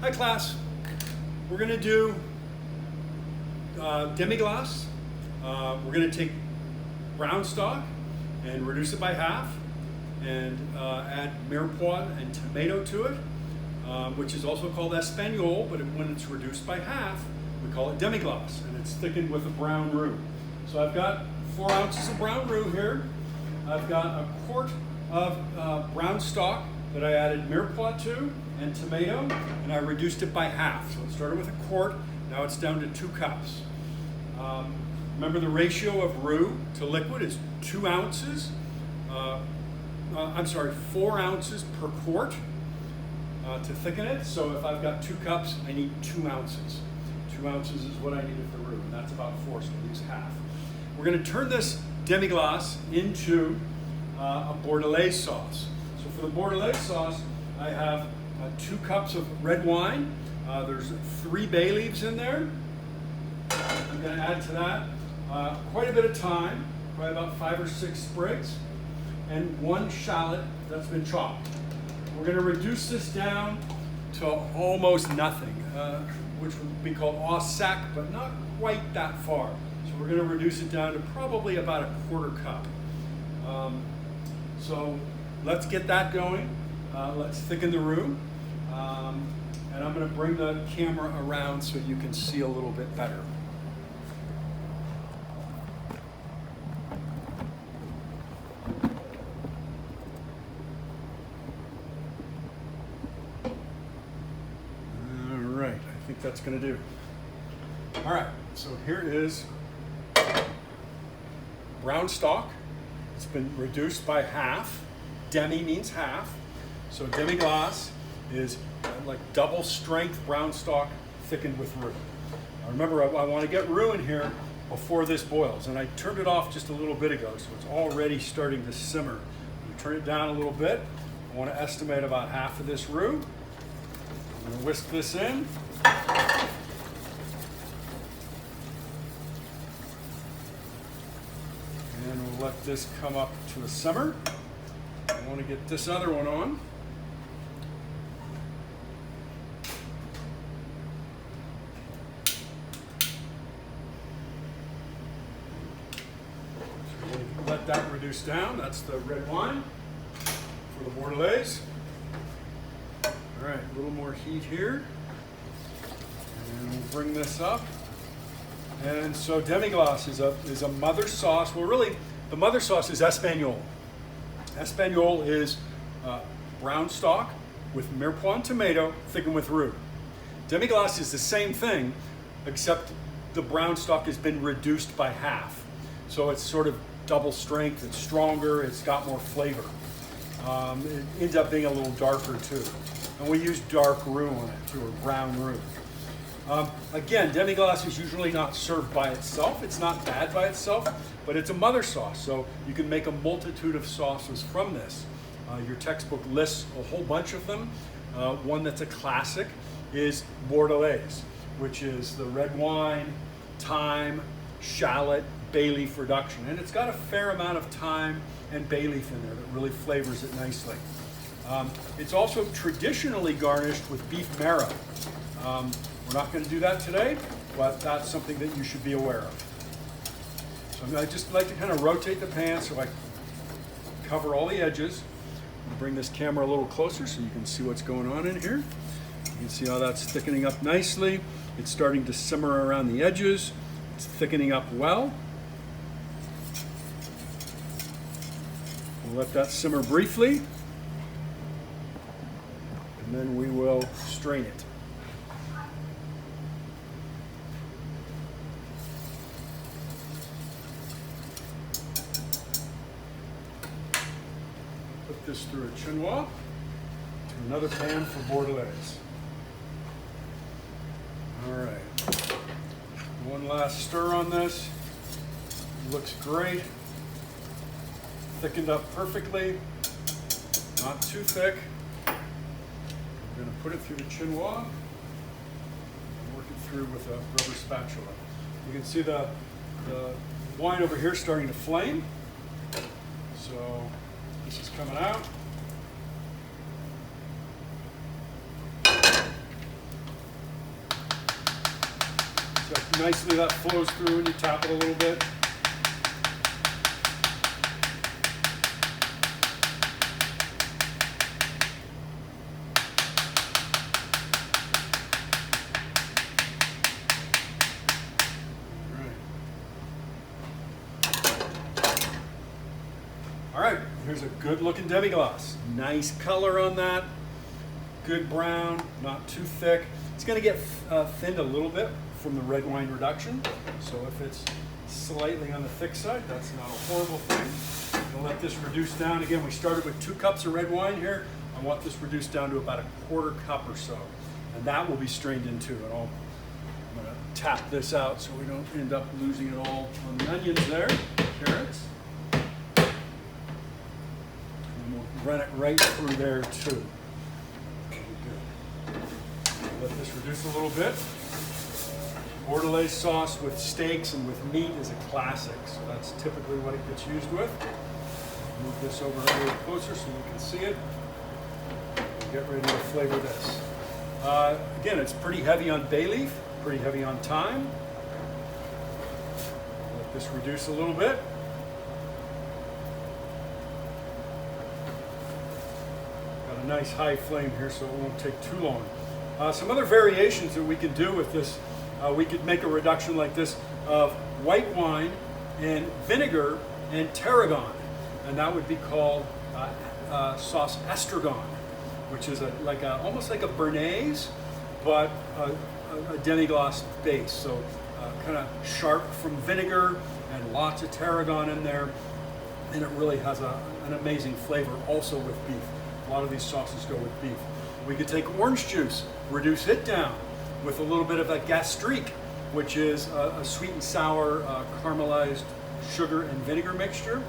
Hi class, we're going to do demi-glace. We're going to take brown stock and reduce it by half and add mirepoix and tomato to it, which is also called Espagnole, but when it's reduced by half, we call it demi-glace, and it's thickened with a brown roux. So I've got 4 ounces of brown roux here. I've got a quart of brown stock that I added mirepoix to and tomato, and I reduced it by half. So it started with a quart, now it's down to 2 cups. Remember, the ratio of roux to liquid is 2 ounces. 4 ounces per quart to thicken it. So if I've got 2 cups, I need 2 ounces. 2 ounces is what I need of the roux, and that's about 4, so we'll use half. We're going to turn this demi-glace into a Bordelaise sauce. So for the Bordelaise sauce, I have 2 cups of red wine. There's 3 bay leaves in there. I'm going to add to that quite a bit of thyme, probably about 5 or 6 sprigs, and 1 shallot that's been chopped. We're going to reduce this down to almost nothing, which would be called au sec, but not quite that far. So we're going to reduce it down to probably about a 1/4 cup. So let's get that going. Let's thicken the roux. And I'm going to bring the camera around so you can see a little bit better. All right, I think that's going to do. All right, so here is brown stock. It's been reduced by half. Demi means half. So demi-glace is like double strength brown stock thickened with roux. Now remember, I want to get roux in here before this boils, and I turned it off just a little bit ago, so it's already starting to simmer. You turn it down a little bit. I want to estimate about half of this roux. I'm going to whisk this in. And we'll let this come up to a simmer. I want to get this other one on. Let that reduce down. That's the red wine for the Bordelaise. All right, a little more heat here. And we'll bring this up. And so demi-glace is a mother sauce. Well, really, the mother sauce is Espagnole. Espagnole is brown stock with mirepoix and tomato thickened with roux. Demi-glace is the same thing, except the brown stock has been reduced by half. So it's sort of double strength, it's stronger, it's got more flavor. It ends up being a little darker too. And we use dark roux on it too, or brown roux. Again, demi-glace is usually not served by itself. It's not bad by itself, but it's a mother sauce, so you can make a multitude of sauces from this. Your textbook lists a whole bunch of them. One that's a classic is Bordelaise, which is the red wine, thyme, shallot, bay leaf reduction. And it's got a fair amount of thyme and bay leaf in there that really flavors it nicely. It's also traditionally garnished with beef marrow. We're not going to do that today, but that's something that you should be aware of. So I just like to kind of rotate the pan so I cover all the edges. Bring this camera a little closer so you can see what's going on in here. You can see how that's thickening up nicely. It's starting to simmer around the edges. It's thickening up well. We'll let that simmer briefly, and then we will strain it. Put this through a chinois to another pan for Bordelaise. All right, one last stir on this. Looks great. Thickened up perfectly, not too thick. We're going to put it through the chinois and work it through with a rubber spatula. You can see the wine over here starting to flame. So this is coming out. nicely that flows through when you tap it a little bit. All right, here's a good looking demi-glace. Nice color on that. Good brown, not too thick. It's going to get thinned a little bit from the red wine reduction. So if it's slightly on the thick side, that's not a horrible thing. I'm going to let this reduce down. Again, we started with 2 cups of red wine here. I want this reduced down to about 1/4 cup or so. And that will be strained into it. I'm going to tap this out so we don't end up losing it all on the onions there, carrots. Run it right through there too. Very good. Let this reduce a little bit. Bordelaise sauce with steaks and with meat is a classic, so that's typically what it gets used with. Move this over a little closer so you can see it. We'll get ready to flavor this. Again, it's pretty heavy on bay leaf, pretty heavy on thyme. Let this reduce a little bit. A nice high flame here so it won't take too long. Some other variations that we could do with this, we could make a reduction like this of white wine and vinegar and tarragon, and that would be called sauce estragon, which is almost like a béarnaise, but a demi-glace base. So kind of sharp from vinegar and lots of tarragon in there, and it really has an amazing flavor also with beef. A lot of these sauces go with beef. We could take orange juice, reduce it down with a little bit of a gastrique, which is a sweet and sour caramelized sugar and vinegar mixture.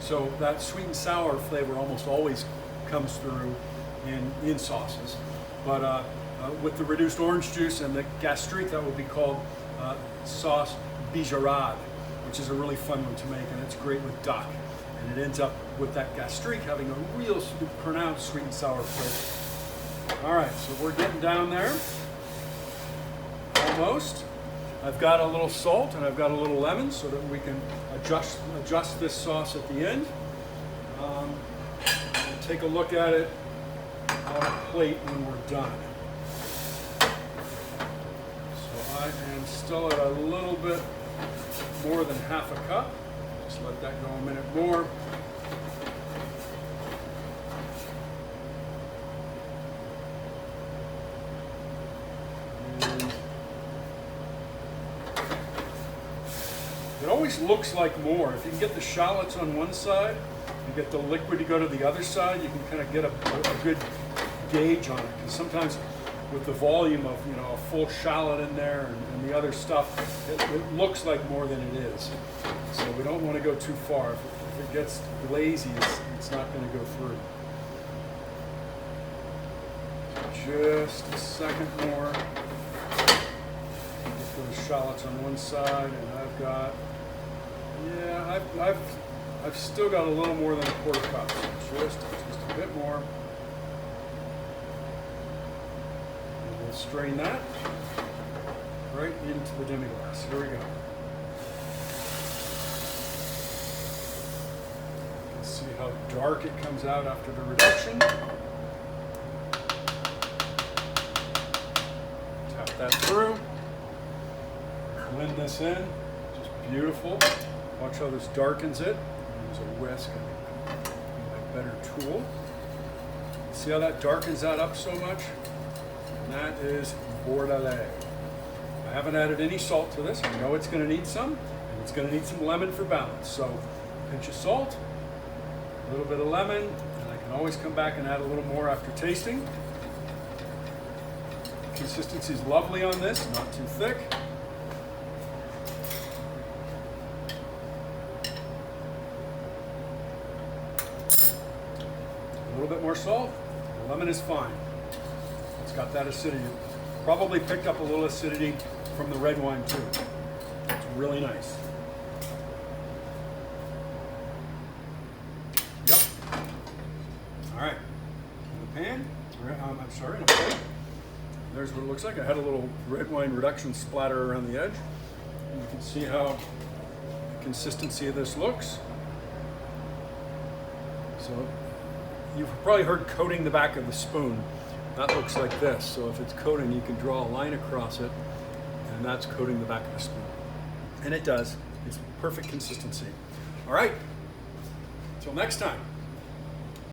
So that sweet and sour flavor almost always comes through in sauces. But with the reduced orange juice and the gastrique, that would be called sauce bigarade, which is a really fun one to make, and it's great with duck. And it ends up with that gastrique having a real pronounced sweet and sour flavor. All right, so we're getting down there. Almost. I've got a little salt and I've got a little lemon so that we can adjust this sauce at the end. And take a look at it on a plate when we're done. So I am still at a little bit more than 1/2 cup. Just let that go a minute more. And it always looks like more. If you can get the shallots on one side, you get the liquid to go to the other side, you can kind of get a good gauge on it. Because sometimes with the volume of a full shallot in there and the other stuff, it looks like more than it is. So we don't want to go too far. If it gets glazy, it's not going to go through. Just a second more. Get those shallots on one side, and I've got, I've still got a little more than 1/4 cup. So just a bit more. And we'll strain that right into the demi-glace. Here we go. See how dark it comes out after the reduction. Tap that through. Blend this in. Just beautiful. Watch how this darkens it. Use a whisk and a better tool. See how that darkens that up so much? And that is Bordelaise. I haven't added any salt to this. I know it's going to need some, and it's going to need some lemon for balance. So pinch of salt. A little bit of lemon, and I can always come back and add a little more after tasting. Consistency is lovely on this, not too thick. A little bit more salt. The lemon is fine. It's got that acidity. Probably picked up a little acidity from the red wine too. It's really nice. Yep. All right. In the pan, I'm sorry, in a plate. There's what it looks like. I had a little red wine reduction splatter around the edge. can see how the consistency of this looks. So you've probably heard coating the back of the spoon. That looks like this. So if it's coating, you can draw a line across it, and that's coating the back of the spoon. And it does. It's perfect consistency. All right, until next time.